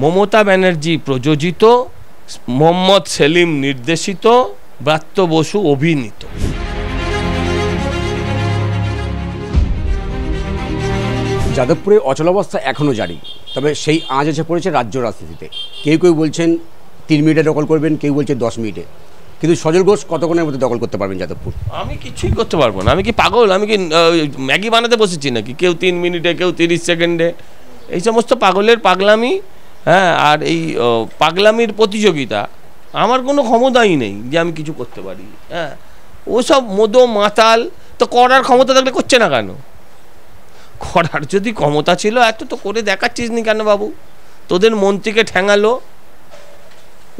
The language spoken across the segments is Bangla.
মমতা ব্যানার্জি প্রযোজিত, মোহাম্মদ সেলিম নির্দেশিত, ব্রাত্য বসু অভিনীত। যাদবপুরে অচলাবস্থা এখনও জারি, তবে সেই আঁচ এসে পড়েছে রাজ্য রাজনীতিতে। কেউ কেউ বলছেন 3 মিনিটে দখল করবেন, কেউ বলছে 10 মিনিটে। কিন্তু সজল ঘোষ কতক্ষণের মধ্যে দখল করতে পারবেন যাদবপুর? আমি কিছুই করতে পারবো না। আমি কি পাগল? আমি কি ম্যাগি বানাতে বসেছি নাকি? কেউ 3 মিনিটে, কেউ 30 সেকেন্ডে। এই সমস্ত পাগলের পাগলামি, হ্যাঁ, আর এই পাগলামির প্রতিযোগিতা আমার কোনো ক্ষমতাই নেই যে আমি কিছু করতে পারি। হ্যাঁ, ওসব মদো মাতাল তো করার ক্ষমতা থাকলে করছে না কেন? করার যদি ক্ষমতা ছিল এত তো করে দেখাচ্ছিস নি কেন বাবু? তোদের মন্ত্রীকে ঠ্যাঙালো,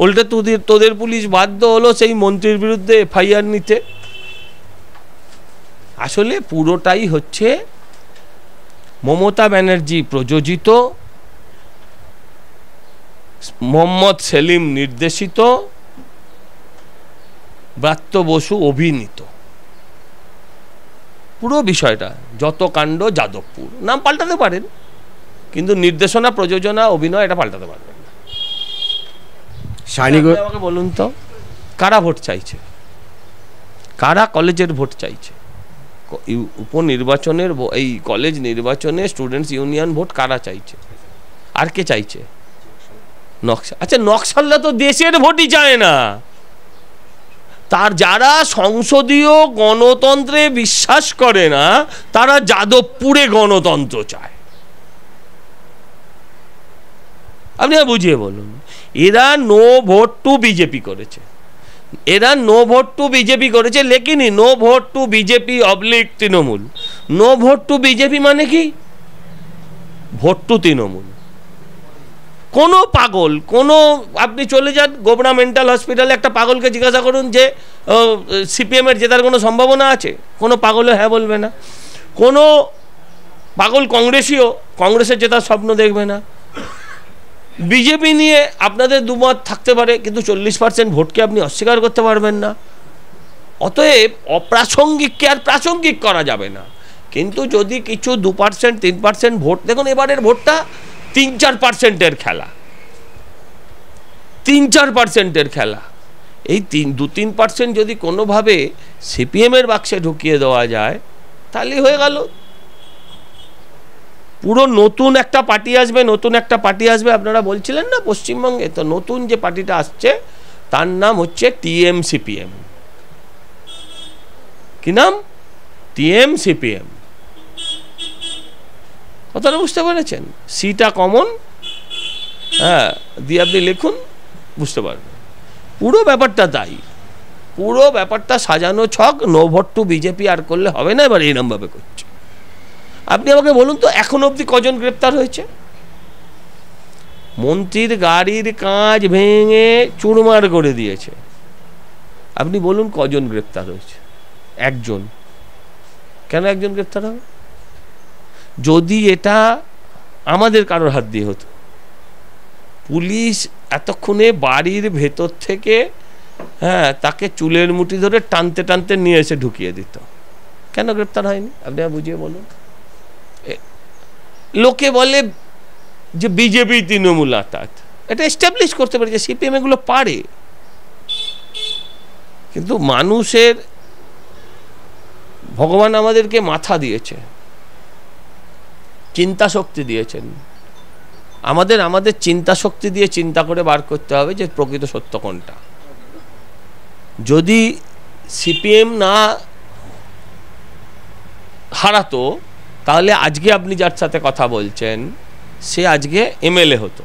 উল্টে তোদের পুলিশ বাধ্য হলো সেই মন্ত্রীর বিরুদ্ধে এফআইআর নিতে। আসলে পুরোটাই হচ্ছে মমতা ব্যানার্জি প্রযোজিত, মোহাম্মদ সেলিম নির্দেশিত, ব্রাত্য বসু অভিনীত পুরো বিষয়টা। যত কাণ্ড যাদবপুর। নাম পাল্টাতে পারেন, কিন্তু নির্দেশনা, প্রযোজনা, অভিনয় এটা পাল্টাতে পারবেন না। আমাকে বলুন তো, কারা ভোট চাইছে? কারা কলেজের ভোট চাইছে? উপনির্বাচনের, এই কলেজ নির্বাচনে স্টুডেন্টস ইউনিয়ন ভোট কারা চাইছে? আর কে চাইছে? আচ্ছা, নকশালরা তো দেশের ভোটই চায় না। তার যারা সংসদীয় গণতন্ত্রে বিশ্বাস করে না, তারা যাদবপুরে গণতন্ত্র চায়। আপনি বুঝিয়ে বলুন। এরা নো ভোট টু বিজেপি করেছে, এরা নো ভোট টু বিজেপি করেছে, লেকিনি no vote to BJP oblique Trinamool. No vote to BJP মানে কি? Vote to Trinamool. কোনো পাগল, কোনো, আপনি চলে যান গোবরা মেন্টাল হসপিটালে, একটা পাগলকে জিজ্ঞাসা করুন যে সিপিএমের জেতার কোনো সম্ভাবনা আছে? কোনো পাগলও হ্যাঁ বলবে না। কোনো পাগল কংগ্রেসীও কংগ্রেসের জেতার স্বপ্ন দেখবে না। বিজেপি নিয়ে আপনাদের দুমত থাকতে পারে, কিন্তু 40% ভোটকে আপনি অস্বীকার করতে পারবেন না। অতএব অপ্রাসঙ্গিককে আর প্রাসঙ্গিক করা যাবে না। কিন্তু যদি কিছু 2%, 3% ভোট, দেখুন এবারের ভোটটা 3-4%-এর খেলা, 3-4%-এর খেলা। এই 2-3% যদি কোনোভাবে সিপিএমের বাক্সে ঢুকিয়ে দেওয়া যায়, তাহলেই হয়ে গেল। পুরো নতুন একটা পার্টি আসবে, নতুন একটা পার্টি আসবে। আপনারা বলছিলেন না পশ্চিমবঙ্গে, তো নতুন যে পার্টিটা আসছে তার নাম হচ্ছে TM-CPM। কি নাম? TM-CPM। কথাটা বুঝতে পেরেছেন? সিটা কমন, হ্যাঁ, দিয়ে আপনি লিখুন, বুঝতে পারবেন। পুরো ব্যাপারটা তাই, পুরো ব্যাপারটা সাজানো ছক। নো ভোট টু বিজেপি আর করলে হবে না, এবার এইরকমভাবে করছে। আপনি আমাকে বলুন তো, এখন অবধি কজন গ্রেপ্তার হয়েছে? মন্ত্রীর গাড়ির কাঁচ ভেঙে চুরমার করে দিয়েছে। আপনি বলুন কজন গ্রেপ্তার হয়েছে? একজন। কেন একজন গ্রেপ্তার হবে? যদি এটা আমাদের কারোর হাত দিয়ে হতো, পুলিশ এতক্ষণে বাড়ির ভেতর থেকে, হ্যাঁ, তাকে চুলের মুঠি ধরে টানতে টানতে নিয়ে এসে ঢুকিয়ে দিত। কেন গ্রেপ্তার হয়নি? আপনি বুঝিয়ে বলুন। লোকে বলে যে বিজেপি তৃণমূল আতাত, এটা এস্টাবলিশ করতে পারে যে সিপিএম এগুলো পারে। কিন্তু মানুষের, ভগবান আমাদেরকে মাথা দিয়েছে, চিন্তা শক্তি দিয়েছেন। আমাদের চিন্তা শক্তি দিয়ে চিন্তা করে বার করতে হবে যে প্রকৃত সত্য কোনটা। যদি সিপিএম না হারাতো, তাহলে আজকে আপনি যার সাথে কথা বলছেন সে আজকে MLA হতো।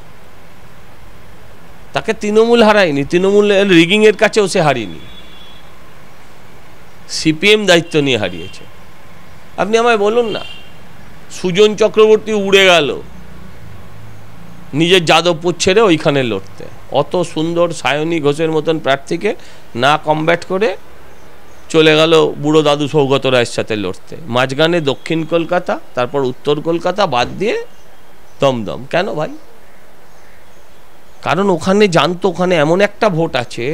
তাকে তৃণমূল হারায়নি, তৃণমূল রিগিংয়ের কাছেও সে হারিয়েনি, সিপিএম দায়িত্ব নিয়ে হারিয়েছে। আপনি আমায় বলুন না, সুজন চক্রবর্তী উড়ে গেল নিজের যাদবপুর ছেড়ে ওইখানে লড়তে। অত সুন্দর সায়নী ঘোষের মতন প্রার্থীকে না কমব্যাট করে চলে গেল বুড়ো দাদু সৌগত রায়ের সাথে লড়তে। মাঝখানে দক্ষিণ কলকাতা, তারপর উত্তর কলকাতা বাদ দিয়ে দমদম। কেন ভাই? কারণ ওখানে জানতো ওখানে এমন একটা ভোট আছে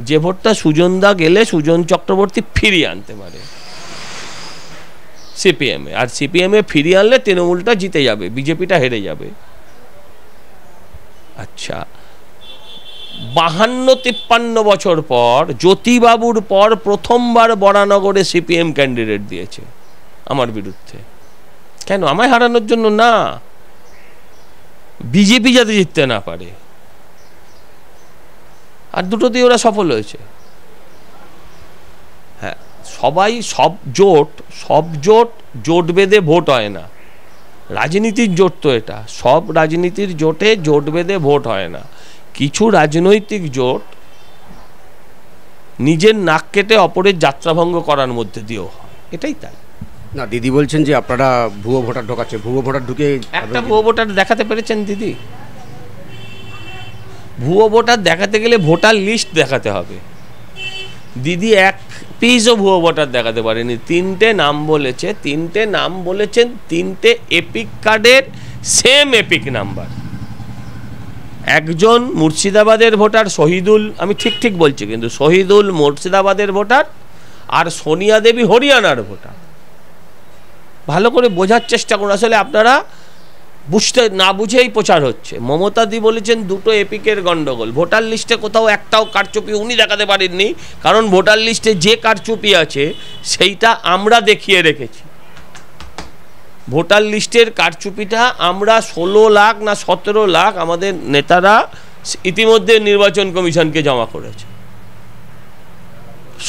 যে ভোটটা সুজনদা গেলে সুজন চক্রবর্তী ফিরিয়ে আনতে পারে সিপিএমে। আর সিপিএমে ফিরিয়ে আনলে তৃণমূলটা জিতে যাবে, বিজেপিটা হেরে যাবে। আচ্ছা, 52-53 বছর পর জ্যোতিবাবুর পর প্রথমবার বরানগরে সিপিএম ক্যান্ডিডেট দিয়েছে আমার বিরুদ্ধে। কেন? আমায় হারানোর জন্য না, বিজেপি যাতে জিততে না পারে। আর দুটোতেই ওরা সফল হয়েছে। হ্যাঁ, সব জোট বেঁধে ভোট হয় না। রাজনীতির জোট তো এটা, সব রাজনীতির জোটে জোট বেঁধে ভোট হয় না। কিছু রাজনৈতিক জোট নিজের নাক কেটে অপরের যাত্রাভঙ্গ করার মধ্যে দিয়েও হয়, এটাই তাই। না, দিদি বলছেন যে আপনারা ভুয়ো ভোটার ঢোকাচ্ছে, ভুয়ো ভোটার ঢুকে একটা ভুয়ো ভোটার দেখাতে পেরেছেন দিদি? ভুয়ো ভোটার দেখাতে গেলে ভোটার লিস্ট দেখাতে হবে। দিদি এক পিসও ভুয়ো ভোটার দেখাতে পারেনি। 3টে নাম বলেছেন, 3টে এপিক কার্ডের সেম এপিক নাম্বার। একজন মুর্শিদাবাদের ভোটার শহীদুল, আমি ঠিক বলছি কিন্তু, শহীদুল মুর্শিদাবাদের ভোটার, আর সোনিয়া দেবী হরিয়ানার ভোটার। ভালো করে বোঝার চেষ্টা করুন। আসলে আপনারা বুঝতে না বুঝেই প্রচার হচ্ছে। মমতা দি বলেছেন 2টো এপিকের গন্ডগোল। ভোটার লিস্টে কোথাও একটাও কারচুপি উনি দেখাতে পারেননি, কারণ ভোটার লিস্টে যে কারচুপি আছে সেইটা আমরা দেখিয়ে রেখেছি। ভোটার লিস্টের কারচুপিটা আমরা 16 লাখ না 17 লাখ আমাদের নেতারা ইতিমধ্যে নির্বাচন কমিশনকে জমা করেছে।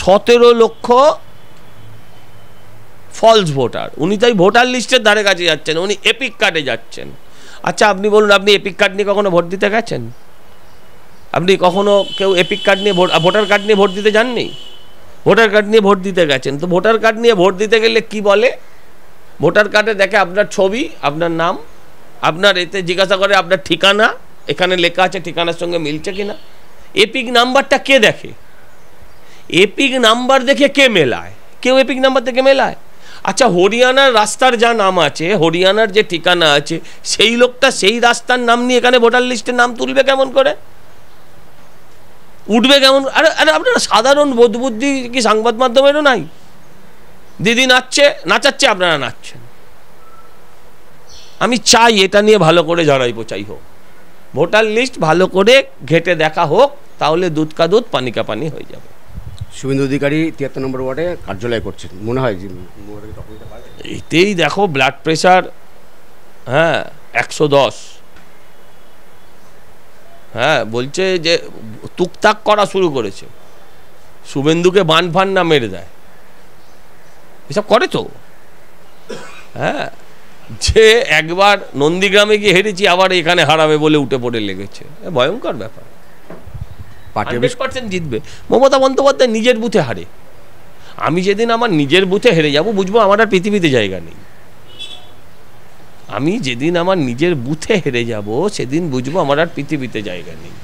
17 লক্ষ ফলস ভোটার। উনি তাই ভোটার লিস্টের ধারে কাছে যাচ্ছেন, উনি এপিক কার্ডে যাচ্ছেন। আচ্ছা, আপনি বলুন, আপনি এপিক কার্ড নিয়ে কখনো ভোট দিতে গেছেন? আপনি কখনো কেউ এপিক কার্ড নিয়ে ভোটার কার্ড নিয়ে ভোট দিতে যাননি? ভোটার কার্ড নিয়ে ভোট দিতে গেছেন। তো ভোটার কার্ড নিয়ে ভোট দিতে গেলে কি বলে? ভোটার কার্ডে দেখে আপনার ছবি, আপনার নাম, আপনার এতে জিজ্ঞাসা করে আপনার ঠিকানা, এখানে লেখা আছে ঠিকানার সঙ্গে মিলছে কিনা। এপিক নাম্বারটা কে দেখে? এপিক নাম্বার দেখে কে মেলায়? কেউ এপিক নাম্বার থেকে মেলায়? আচ্ছা, হরিয়ানার রাস্তার যা নাম আছে, হরিয়ানার যে ঠিকানা আছে, সেই লোকটা সেই রাস্তার নাম নিয়ে এখানে ভোটার লিস্টের নাম তুলবে কেমন করে? উঠবে কেমন? আরে আপনারা সাধারণ বোধবুদ্ধি কি সংবাদ মাধ্যমেরও নাই? দিদি নাচাচ্ছে, আপনারা নাচছেন। আমি চাই এটা নিয়ে ভালো করে ঝড়াই পোচাই হোক, ভোটার লিস্ট ভালো করে ঘেটে দেখা হোক, তাহলে দুধ কা দুধ পানি কা পানি হয়ে যাবে। শুভেন্দু অধিকারী 73 নম্বর ওয়ার্ডে কার্যালয় করছেন, মনে হয় যে এতেই দেখো ব্লাড প্রেশার, হ্যাঁ 110, হ্যাঁ বলছে যে তুকতাক করা শুরু করেছে, শুভেন্দুকে বান ফান না মেরে দেয়, এসব করে তো। হ্যাঁ, যে একবার নন্দীগ্রামে গিয়ে হেরেছি, আবার এখানে হারাবে বলে উঠে পড়ে লেগেছে, ভয়ঙ্কর ব্যাপার। 100% জিতবে। মমতা বন্দ্যোপাধ্যায় নিজের বুথে হারে। আমি যেদিন আমার নিজের বুথে হেরে যাব, বুঝবো আমার আর পৃথিবীতে জায়গা নেই। আমি যেদিন আমার নিজের বুথে হেরে যাব, সেদিন বুঝবো আমার আর পৃথিবীতে জায়গা নেই।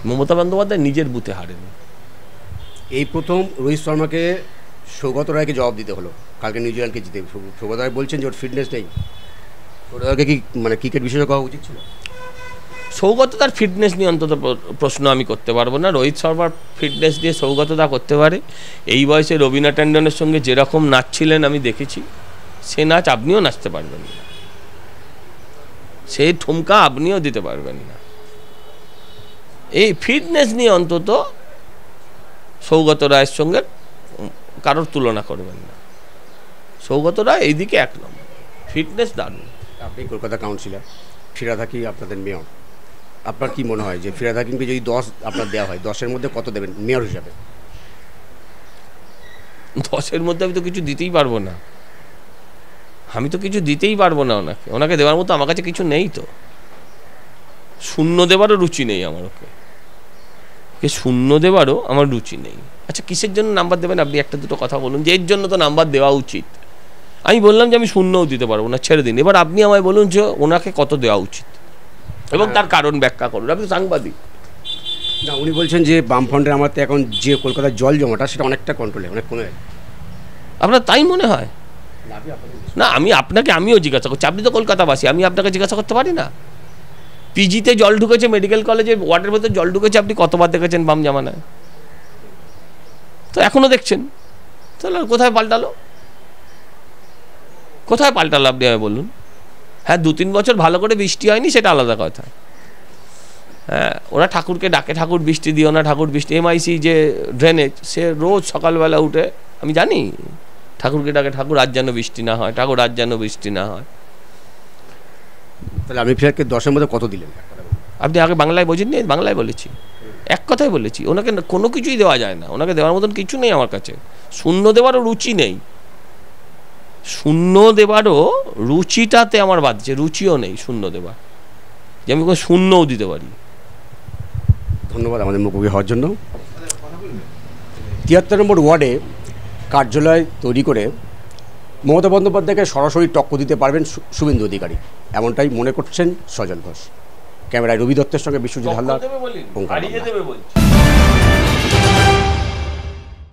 মমতা বন্দ্যোপাধ্যায় নিজের বুথে হারেনি। এই প্রথম রোহিত শর্মাকে সৌগত রায়কে জবাব দিতে হলো কালকে নিউজিল্যান্ডকে জিতে। সৌগত রায় বলছেন যে ওর ফিটনেস নেই। সৌগত রায়কে কি মানে ক্রিকেট বিশেষজ্ঞ হওয়া উচিত ছিল? সৌগত তার ফিটনেস নিয়ে অন্তত প্রশ্ন আমি করতে পারবো না। রোহিত শর্মার ফিটনেস দিয়ে সৌগতদা করতে পারে। এই বয়সে রবিনা ট্যান্ডনের সঙ্গে যেরকম নাচছিলেন আমি দেখেছি, সে নাচ আপনিও নাচতে পারবেন না, সেই ঠুমকা আপনিও দিতে পারবেন না। এই ফিটনেস নিয়ে অন্তত সৌগত রায়ের সঙ্গে কারোর তুলনা করবেন না। সৌগত রায় এইদিকে 1 নম্বর, ফিটনেস দারুণ। আপনি কলকাতা কাউন্সিলর, ফিরহাদ হাকিম আপনাদের মেয়র, আপনার কি মনে হয় যে ফিরহাদ হাকিমকে যদি 10 আপনার দেওয়া হয়, 10-এর মধ্যে কত দেবেন মেয়র হিসাবে? 10-এর মধ্যে আমি তো কিছু দিতেই পারবো না। আমি তো কিছু দিতেই পারবো না ওনাকে দেওয়ার মতো আমার কাছে কিছু নেই। তো শূন্য দেওয়ারও রুচি নেই আমার, ওকে শূন্য দেওয়ারও আমার রুচি নেই। আচ্ছা, কিসের জন্য নাম্বার দেবেন আপনি একটা দুটো কথা বলুন, যে এর জন্য তো নাম্বার দেওয়া উচিত। আমি বললাম যে আমি শূন্যও দিতে পারবো না, ছেড়ে দিন। এবার আপনি আমায় বলুন যে ওনাকে কত দেওয়া উচিত এবং তার কারণ ব্যাখ্যা করুন। আপনি সাংবাদিক না, উনি বলছেন যে বামফ্রন্টের আমার তো এখন যে কলকাতার জল জমাটা সেটা অনেকটা কন্ট্রোলে, অনেক কমে। আপনার তাই মনে হয়? না, আমিও জিজ্ঞাসা করছি, আপনি তো কলকাতাবাসী, আমি আপনাকে জিজ্ঞাসা করতে পারি না? পিজিতে জল ঢুকেছে, মেডিকেল কলেজে ওয়ার্ডের ভেতর জল ঢুকেছে, আপনি কতবার দেখেছেন বাম জামানায়? তো এখনো দেখছেন, তাহলে কোথায় পাল্টালো? কোথায় পাল্টালো আপনি আমায় বলুন। হ্যাঁ, 2-3 বছর ভালো করে বৃষ্টি হয়নি, সেটা আলাদা কথা। হ্যাঁ, ওরা ঠাকুরকে ডাকে, ঠাকুর বৃষ্টি দিও না, ঠাকুর বৃষ্টি। MIC যে ড্রেনেজ, সে রোজ সকালবেলা উঠে, আমি জানি, ঠাকুরকে ডাকে, ঠাকুর আজ যেন বৃষ্টি না হয়, ঠাকুর আজ যেন বৃষ্টি না হয়। তাহলে আমি ফিরাকে 10-এর মধ্যে কত দিলেন? আপনি আগে বাংলায় বোঝেননি? বাংলায় বলেছি, এক কথাই বলেছি। ওনাকে কোনো কিছুই দেওয়া যায় না, ওনাকে দেওয়ার মতন কিছু নেই আমার কাছে। শূন্য দেওয়ারও রুচি নেই, শূন্য দেওয়ারও রুচিটাতে আমার বাজছে, রুচিও নেই শূন্য দেওয়ার, যে আমি কোনো শূন্যও দিতে পারি। ধন্যবাদ আমাদের মুখোমুখি হওয়ার জন্য। 73 নম্বর ওয়ার্ডে কার্যালয় তৈরি করে মমতা বন্দ্যোপাধ্যায়কে সরাসরি টক্কর দিতে পারবেন শুভেন্দু অধিকারী, এমনটাই মনে করছেন সজল ঘোষ। ক্যামেরায় রবি দত্তের সঙ্গে বিশ্বজিৎ হালদার, ওঙ্কার বাংলা।